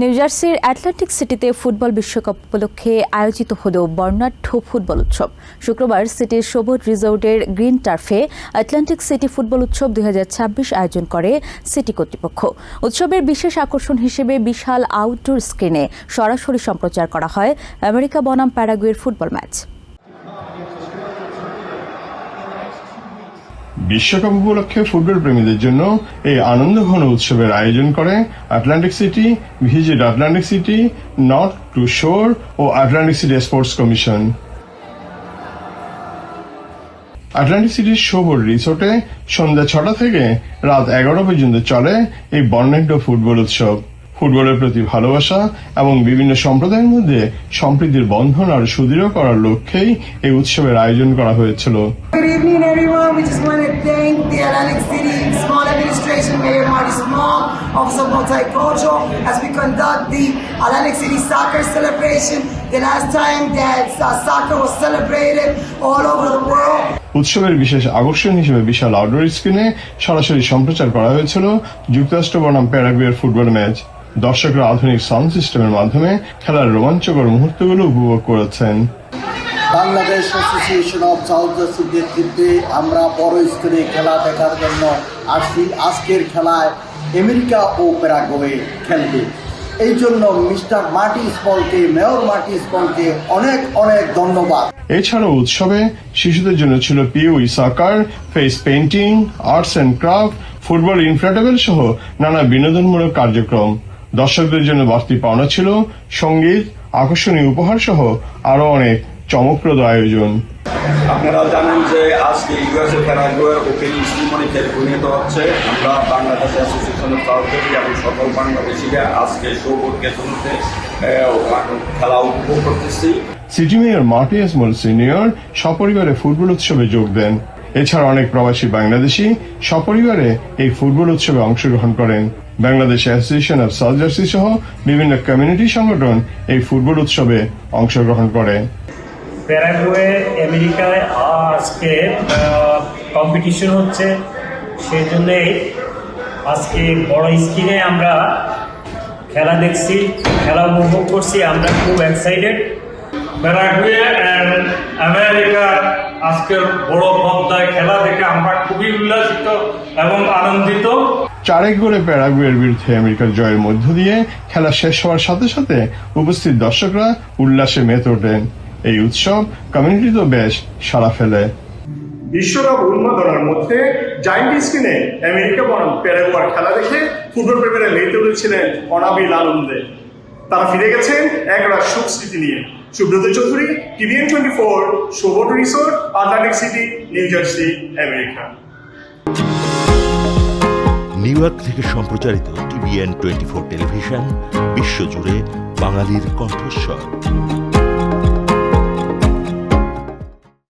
New জার্সির Atlantic সিটিতে football বিশ্বকাপ উপলক্ষে আয়োজিত হল বর্ণাঢ্য ফুটবল উৎসব। শুক্রবার সিটির শোভন রিসোর্টের গ্রিন টার্ফে অ্যাটলান্টিক সিটি ফুটবল উৎসব 2026 আয়োজন করে সিটি কর্তৃপক্ষ। উৎসবের বিশেষ আকর্ষণ হিসেবে বিশাল আউটডোর স্ক্রিনে সরাসরি সম্প্রচার করা হয় আমেরিকা বনাম প্যারাগুয়ের ফুটবল ম্যাচ। বিশ্বকাপ উপলক্ষে ফুটবল প্রেমীদের জন্য এই আনন্দঘন উৎসবের আয়োজন করে Atlantic City, visit Atlantic City, North to Shore ও Atlantic City Sports Commission. Atlantic সিটির শোভন রিসোর্টে সন্ধ্যা 6টা থেকে রাত 11 পর্যন্ত চলে এই বর্ণাঢ্য ফুটবল উৎসব। ফুটবলের প্রতি ভালোবাসা এবং বিভিন্ন সম্প্রদায়ের মধ্যে সম্প্রীতির বন্ধন আরো সুদৃঢ় করার লক্ষ্যেই এই উৎসবের আয়োজন করা হয়েছিল। Good evening, everyone. We just want to thank the Atlantic City Small Administration, Mayor Marty Small, Office of Multicultural, as we conduct the Atlantic City Soccer Celebration. The last time that soccer was celebrated all over the world. উৎসবের বিশেষ আকর্ষণ হিসেবে বিশাল outdoor স্ক্রিনে সরাসরি সম্প্রচার করা হয়েছিল যুক্তরাষ্ট্র বনাম প্যারাগুয়ের ফুটবল ম্যাচ। দর্শকরা আধুনিক সাউন্ড সিস্টেমের মাধ্যমে খেলার রোমাঞ্চকর মুহূর্তগুলো উপভোগ করেছেন। বাংলাদেশ অ্যাসোসিয়েশন অফ সাউথ জার্সির নেতৃত্বে আমরা বড় স্ক্রিনে খেলা দেখার জন্য আসছি। আজকের খেলায় আমেরিকা ও প্যারাগুয়ে খেলবে। এই জন্য মিস্টার মার্টি স্মলকে, মেয়র মার্টি স্মলকে অনেক অনেক ধন্যবাদ। এছাড়াও উৎসবে শিশুদের জন্য ছিল পিওই soccer, face painting, arts and craft, football inflatable সহ নানা বিনোদনমূলক কার্যক্রম। দর্শকদের জন্য বাড়তি পাওনা ছিল সঙ্গীত, আকর্ষণীয় উপহার সহ আরো অনেক চমকপ্রদ আয়োজন। আপনারা জানেন যে আজকে ইউএসএ প্যারাগুয়ের ওপেনিং সেরিমনি পরিণত হচ্ছে। আমরা Bangladesh association of south jersey এবং সকল বাংলাদেশিরা আজকে শোভন গেটগুলোতে খেলা উপভোগ করতেছি। সিটি মেয়র মার্টি স্মল সিনিয়র সপরিবারে ফুটবল উৎসবে যোগ দেন। এছাড়া অনেক প্রবাসী বাংলাদেশি সপরিবারে এই ফুটবল উৎসবে অংশগ্রহণ করেন। Bangladesh association of south jersey সহ বিভিন্ন কমিউনিটি সংগঠন এই ফুটবল উৎসবে অংশগ্রহণ করে। প্যারাগুয়ে আমেরিকায় আজকে কম্পিটিশন হচ্ছে, সেই জন্যই আজকে বড় স্ক্রিনে আমরা খেলা দেখছি, খেলা উপভোগ করছি। আমরা খুব এক্সাইটেড। প্যারাগুয়ে অ্যান্ড আমেরিকা আজকের বড় পর্দায় খেলা দেখে আমরা খুবই উল্লাসিত এবং আনন্দিত। 4-1 গোলে প্যারাগুয়ের বিরুদ্ধে আমেরিকার জয়ের মধ্য দিয়ে খেলা শেষ হওয়ার সাথে সাথে উপস্থিত দর্শকরা উল্লাসে মেতে ওঠেন। এই উৎসব কমিউনিটিতেও বেশ সাড়া ফেলে। বিশ্বকাপ উন্মাদনার মধ্যে জায়ান্ট স্ক্রিনে আমেরিকা বনাম প্যারাগুয়ের খেলা দেখে ফুটবল প্রেমীরা মেতে উঠেছিলেন অনাবিল আনন্দে। তারা ফিরে গেছেন একরাশ সুখ স্মৃতি নিয়ে। Subrata Chowdhury, TVN 24, Shobhan resort, Atlantic City, New Jersey, America. New York থেকে সম্প্রচারিত TVN 24 টেলিভিশন বিশ্বজুড়ে বাঙালির কণ্ঠস্বর।